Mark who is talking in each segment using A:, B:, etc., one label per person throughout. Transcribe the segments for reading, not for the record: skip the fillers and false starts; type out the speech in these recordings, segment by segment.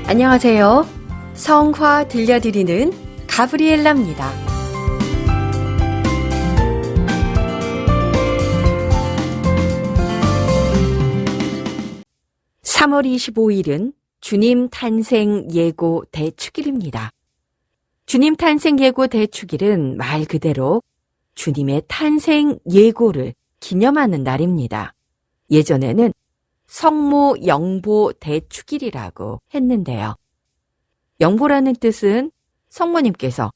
A: 안녕하세요. 성화 들려드리는 가브리엘라입니다. 3월 25일은 주님 탄생 예고 대축일입니다. 주님 탄생 예고 대축일은 말 그대로 주님의 탄생 예고를 기념하는 날입니다. 예전에는 성모 영보 대축일이라고 했는데요. 영보라는 뜻은 성모님께서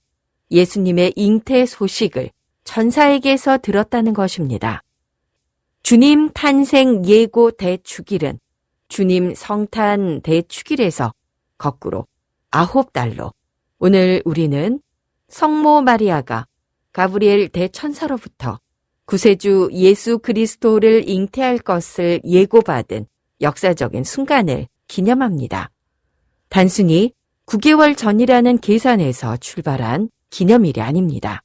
A: 예수님의 잉태 소식을 천사에게서 들었다는 것입니다. 주님 탄생 예고 대축일은 주님 성탄 대축일에서 거꾸로 9달로 오늘 우리는 성모 마리아가 가브리엘 대천사로부터 구세주 예수 그리스도를 잉태할 것을 예고받은 역사적인 순간을 기념합니다. 단순히 9개월 전이라는 계산에서 출발한 기념일이 아닙니다.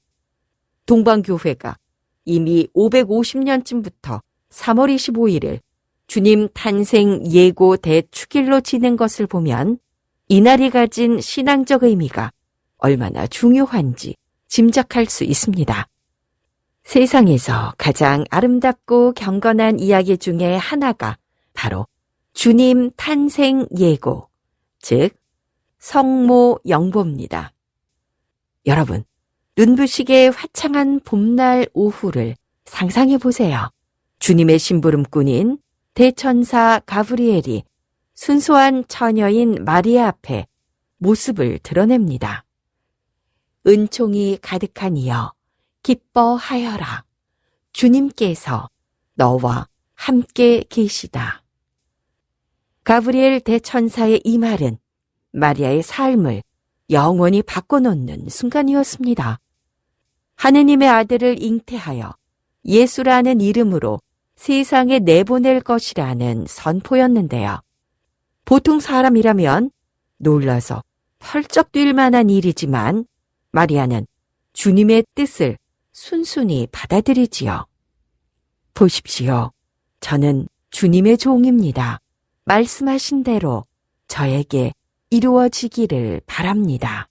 A: 동방교회가 이미 550년쯤부터 3월 25일을 주님 탄생 예고 대축일로 지낸 것을 보면 이날이 가진 신앙적 의미가 얼마나 중요한지 짐작할 수 있습니다. 세상에서 가장 아름답고 경건한 이야기 중에 하나가 바로 주님 탄생 예고, 즉 성모 영보입니다. 여러분, 눈부시게 화창한 봄날 오후를 상상해 보세요. 주님의 심부름꾼인 대천사 가브리엘이 순수한 처녀인 마리아 앞에 모습을 드러냅니다. 은총이 가득한 이여 기뻐하여라. 주님께서 너와 함께 계시다. 가브리엘 대천사의 이 말은 마리아의 삶을 영원히 바꿔놓는 순간이었습니다. 하느님의 아들을 잉태하여 예수라는 이름으로 세상에 내보낼 것이라는 선포였는데요. 보통 사람이라면 놀라서 펄쩍 뛸 만한 일이지만 마리아는 주님의 뜻을 순순히 받아들이지요. 보십시오. 저는 주님의 종입니다. 말씀하신 대로 저에게 이루어지기를 바랍니다.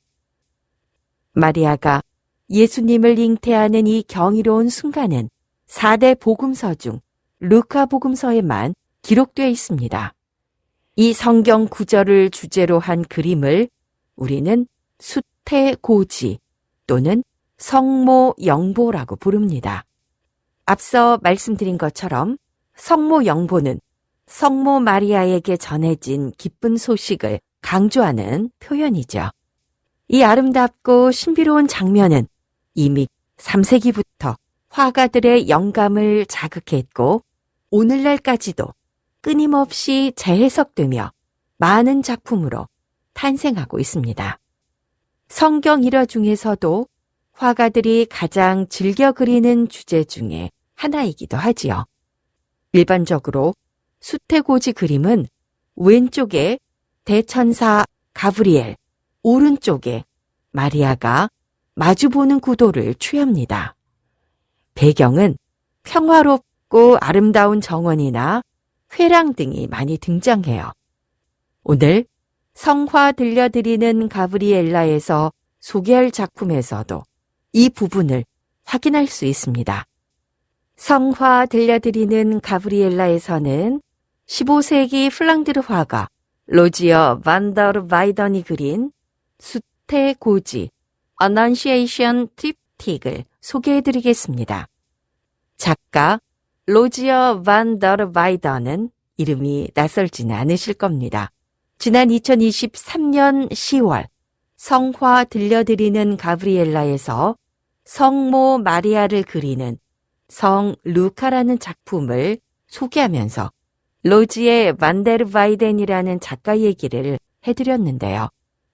A: 마리아가 예수님을 잉태하는 이 경이로운 순간은 4대 복음서 중 루카 복음서에만 기록되어 있습니다. 이 성경 구절을 주제로 한 그림을 우리는 수태고지 또는 성모 영보라고 부릅니다. 앞서 말씀드린 것처럼 성모 영보는 성모 마리아에게 전해진 기쁜 소식을 강조하는 표현이죠. 이 아름답고 신비로운 장면은 이미 3세기부터 화가들의 영감을 자극했고 오늘날까지도 끊임없이 재해석되며 많은 작품으로 탄생하고 있습니다. 성경 일화 중에서도 화가들이 가장 즐겨 그리는 주제 중에 하나이기도 하지요. 일반적으로 수태고지 그림은 왼쪽에 대천사 가브리엘, 오른쪽에 마리아가 마주보는 구도를 취합니다. 배경은 평화롭고 아름다운 정원이나 회랑 등이 많이 등장해요. 오늘 성화 들려드리는 가브리엘라에서 소개할 작품에서도 이 부분을 확인할 수 있습니다. 성화 들려드리는 가브리엘라에서는 15세기 플랑드르 화가 로지어 반더 바이던이 그린 수태고지 어넌시에이션 트립틱을 소개해드리겠습니다. 작가 로지어 반더 바이던은 이름이 낯설지는 않으실 겁니다. 지난 2023년 10월 성화 들려드리는 가브리엘라에서 성모 마리아를 그리는 성 루카라는 작품을 소개하면서 로지에 반데르 바이덴이라는 작가 얘기를 해드렸는데요.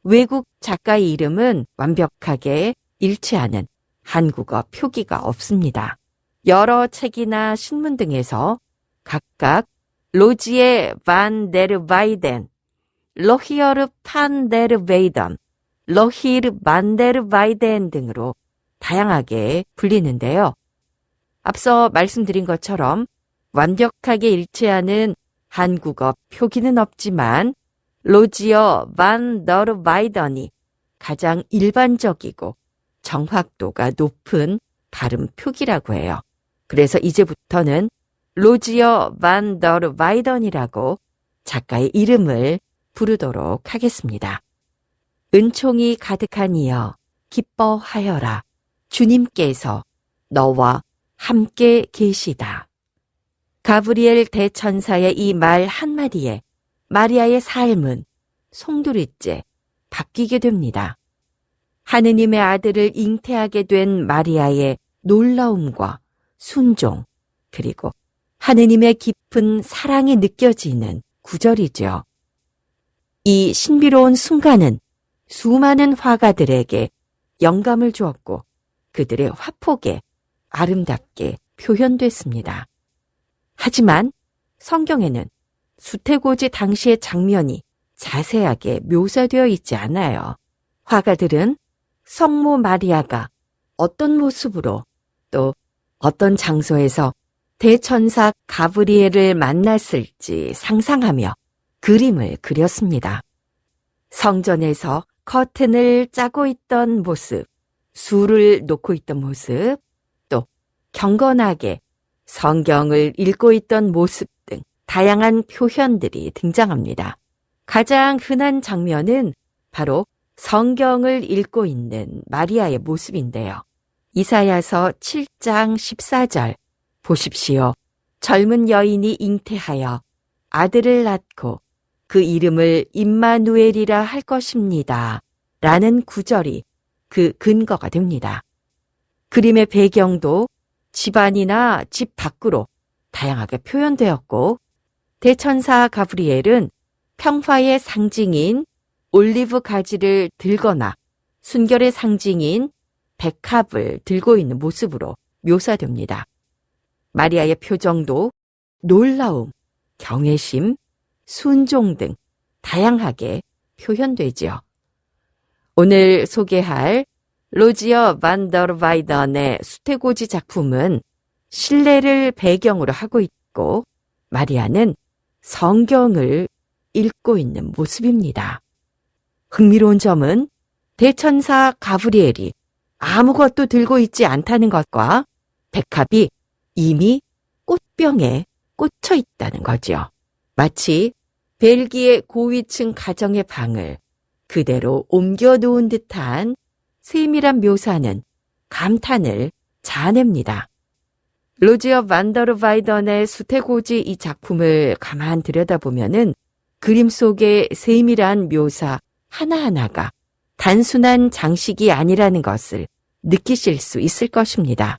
A: 외국 작가의 이름은 완벽하게 일치하는 한국어 표기가 없습니다. 여러 책이나 신문 등에서 각각 로지에 반데르 바이덴, 로히어르 판데르 베이던, 로히르 반데르 바이덴 등으로 다양하게 불리는데요. 앞서 말씀드린 것처럼 완벽하게 일치하는 한국어 표기는 없지만 로지어 반 너르바이던이 가장 일반적이고 정확도가 높은 발음 표기라고 해요. 그래서 이제부터는 로지어 반 너르바이던이라고 작가의 이름을 부르도록 하겠습니다. 은총이 가득한 이여 기뻐하여라. 주님께서 너와 함께 계시다. 가브리엘 대천사의 이 말 한마디에 마리아의 삶은 송두리째 바뀌게 됩니다. 하느님의 아들을 잉태하게 된 마리아의 놀라움과 순종, 그리고 하느님의 깊은 사랑이 느껴지는 구절이죠. 이 신비로운 순간은 수많은 화가들에게 영감을 주었고 그들의 화폭에 아름답게 표현됐습니다. 하지만 성경에는 수태고지 당시의 장면이 자세하게 묘사되어 있지 않아요. 화가들은 성모 마리아가 어떤 모습으로 또 어떤 장소에서 대천사 가브리엘을 만났을지 상상하며 그림을 그렸습니다. 성전에서 커튼을 짜고 있던 모습, 술을 놓고 있던 모습, 또 경건하게 성경을 읽고 있던 모습 등 다양한 표현들이 등장합니다. 가장 흔한 장면은 바로 성경을 읽고 있는 마리아의 모습인데요. 이사야서 7장 14절 보십시오. 젊은 여인이 잉태하여 아들을 낳고 그 이름을 임마누엘이라 할 것입니다. 라는 구절이 그 근거가 됩니다. 그림의 배경도 집안이나 집 밖으로 다양하게 표현되었고 대천사 가브리엘은 평화의 상징인 올리브 가지를 들거나 순결의 상징인 백합을 들고 있는 모습으로 묘사됩니다. 마리아의 표정도 놀라움, 경외심, 순종 등 다양하게 표현되지요. 오늘 소개할 로지어 반 너르바이던의 수태고지 작품은 실내를 배경으로 하고 있고 마리아는 성경을 읽고 있는 모습입니다. 흥미로운 점은 대천사 가브리엘이 아무것도 들고 있지 않다는 것과 백합이 이미 꽃병에 꽂혀 있다는 거죠. 마치 벨기에 고위층 가정의 방을 그대로 옮겨놓은 듯한 세밀한 묘사는 감탄을 자아냅니다. 로지어 반 너르바이던의 수태고지 이 작품을 가만 들여다보면은 그림 속의 세밀한 묘사 하나하나가 단순한 장식이 아니라는 것을 느끼실 수 있을 것입니다.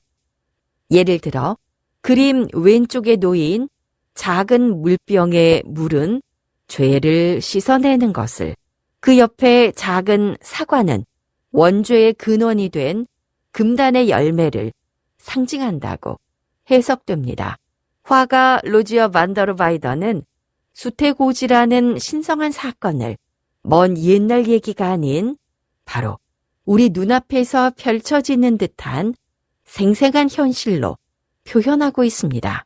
A: 예를 들어 그림 왼쪽에 놓인 작은 물병의 물은 죄를 씻어내는 것을, 그 옆에 작은 사과는 원죄의 근원이 된 금단의 열매를 상징한다고 해석됩니다. 화가 로지어 반 너르바이던은 수태고지라는 신성한 사건을 먼 옛날 얘기가 아닌 바로 우리 눈앞에서 펼쳐지는 듯한 생생한 현실로 표현하고 있습니다.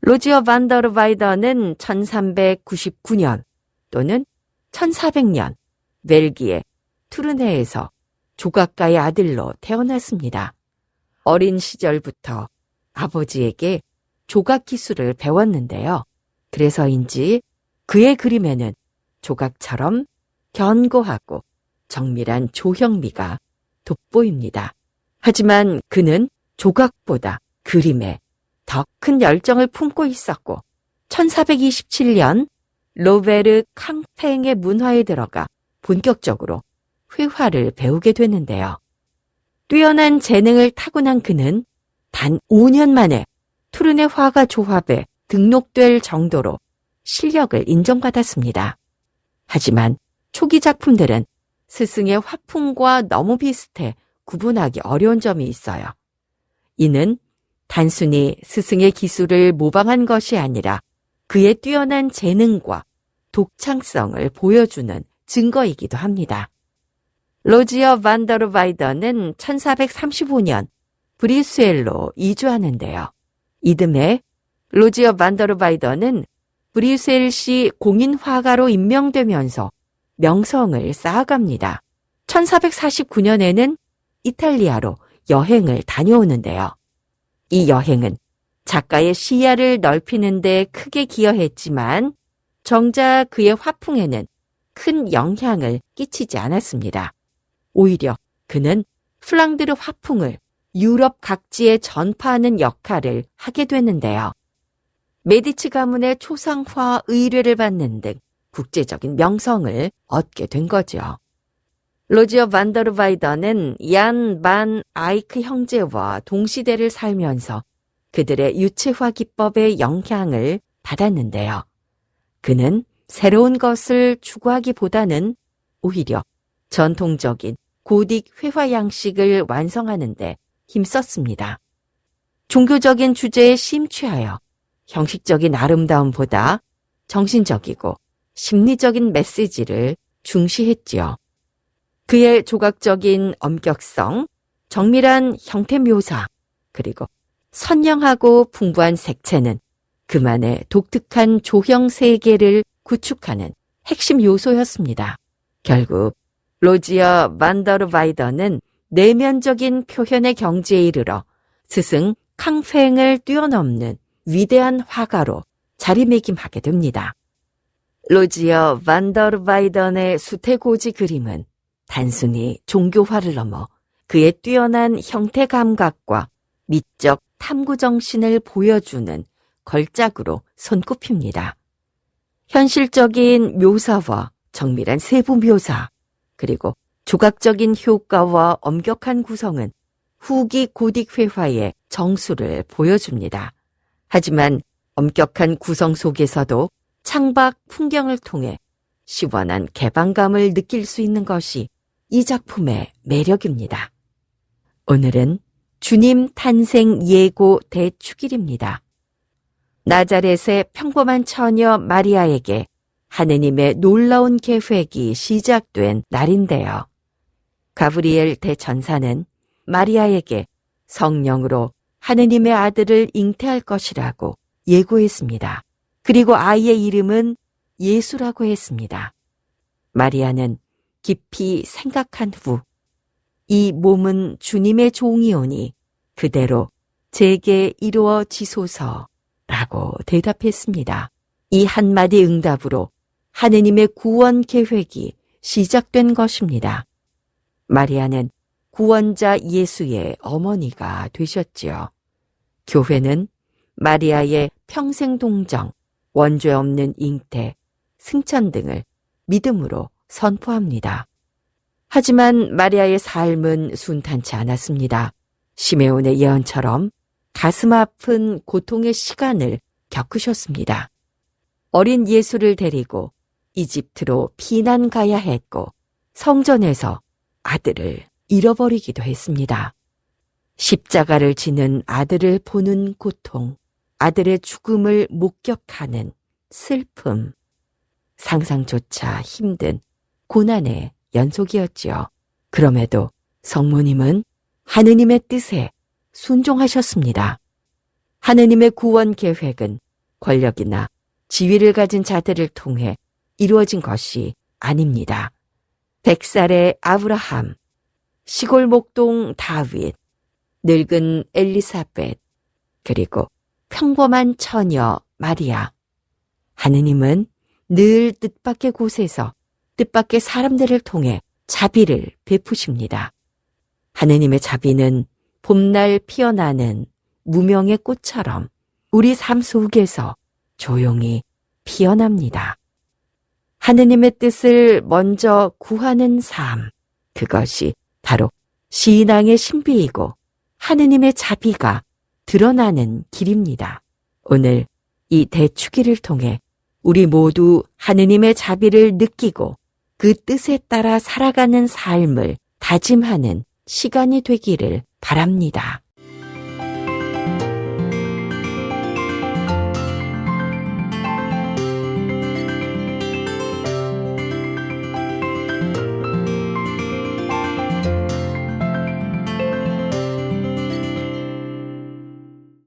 A: 로지어 반 너르바이던은 1399년 또는 1400년 벨기에 투르네에서 조각가의 아들로 태어났습니다. 어린 시절부터 아버지에게 조각 기술을 배웠는데요. 그래서인지 그의 그림에는 조각처럼 견고하고 정밀한 조형미가 돋보입니다. 하지만 그는 조각보다 그림에 더 큰 열정을 품고 있었고 1427년 로베르 캉팽의 문화에 들어가 본격적으로 회화를 배우게 되는데요. 뛰어난 재능을 타고난 그는 단 5년 만에 투르네 화가 조합에 등록될 정도로 실력을 인정받았습니다. 하지만 초기 작품들은 스승의 화풍과 너무 비슷해 구분하기 어려운 점이 있어요. 이는 단순히 스승의 기술을 모방한 것이 아니라 그의 뛰어난 재능과 독창성을 보여주는 증거이기도 합니다. 로지어 반 너르바이던은 1435년 브뤼셀로 이주하는데요. 이듬해 로지어 반 너르바이던은 브뤼셀시 공인화가로 임명되면서 명성을 쌓아갑니다. 1449년에는 이탈리아로 여행을 다녀오는데요. 이 여행은 작가의 시야를 넓히는 데 크게 기여했지만 정작 그의 화풍에는 큰 영향을 끼치지 않았습니다. 오히려 그는 플랑드르 화풍을 유럽 각지에 전파하는 역할을 하게 됐는데요. 메디치 가문의 초상화 의뢰를 받는 등 국제적인 명성을 얻게 된 거죠. 로지어 반 더르 와이더는 얀 반 아이크 형제와 동시대를 살면서 그들의 유체화 기법의 영향을 받았는데요. 그는 새로운 것을 추구하기보다는 오히려 전통적인 고딕 회화 양식을 완성하는 데 힘썼습니다. 종교적인 주제에 심취하여 형식적인 아름다움보다 정신적이고 심리적인 메시지를 중시했지요. 그의 조각적인 엄격성, 정밀한 형태 묘사, 그리고 선명하고 풍부한 색채는 그만의 독특한 조형 세계를 구축하는 핵심 요소였습니다. 결국 로지어 반 더르 와이더는 내면적인 표현의 경지에 이르러 스승 캉페잉을 뛰어넘는 위대한 화가로 자리매김하게 됩니다. 로지어 반 더르 와이더의 수태고지 그림은 단순히 종교화를 넘어 그의 뛰어난 형태 감각과 미적 탐구 정신을 보여주는 걸작으로 손꼽힙니다. 현실적인 묘사와 정밀한 세부 묘사, 그리고 조각적인 효과와 엄격한 구성은 후기 고딕 회화의 정수를 보여줍니다. 하지만 엄격한 구성 속에서도 창밖 풍경을 통해 시원한 개방감을 느낄 수 있는 것이 이 작품의 매력입니다. 오늘은 주님 탄생 예고 대축일입니다. 나자렛의 평범한 처녀 마리아에게 하느님의 놀라운 계획이 시작된 날인데요. 가브리엘 대천사는 마리아에게 성령으로 하느님의 아들을 잉태할 것이라고 예고했습니다. 그리고 아이의 이름은 예수라고 했습니다. 마리아는 깊이 생각한 후 이 몸은 주님의 종이오니 그대로 제게 이루어지소서라고 대답했습니다. 이 한마디 응답으로 하느님의 구원 계획이 시작된 것입니다. 마리아는 구원자 예수의 어머니가 되셨지요. 교회는 마리아의 평생 동정, 원죄 없는 잉태, 승천 등을 믿음으로 선포합니다. 하지만 마리아의 삶은 순탄치 않았습니다. 시메온의 예언처럼 가슴 아픈 고통의 시간을 겪으셨습니다. 어린 예수를 데리고 이집트로 피난 가야 했고 성전에서 아들을 잃어버리기도 했습니다. 십자가를 지는 아들을 보는 고통, 아들의 죽음을 목격하는 슬픔, 상상조차 힘든 고난의 연속이었지요. 그럼에도 성모님은 하느님의 뜻에 순종하셨습니다. 하느님의 구원 계획은 권력이나 지위를 가진 자들을 통해 이루어진 것이 아닙니다. 100살의 아브라함, 시골 목동 다윗, 늙은 엘리사벳, 그리고 평범한 처녀 마리아. 하느님은 늘 뜻밖의 곳에서 뜻밖의 사람들을 통해 자비를 베푸십니다. 하느님의 자비는 봄날 피어나는 무명의 꽃처럼 우리 삶 속에서 조용히 피어납니다. 하느님의 뜻을 먼저 구하는 삶, 그것이 바로 신앙의 신비이고 하느님의 자비가 드러나는 길입니다. 오늘 이 대축일을 통해 우리 모두 하느님의 자비를 느끼고 그 뜻에 따라 살아가는 삶을 다짐하는 시간이 되기를 바랍니다.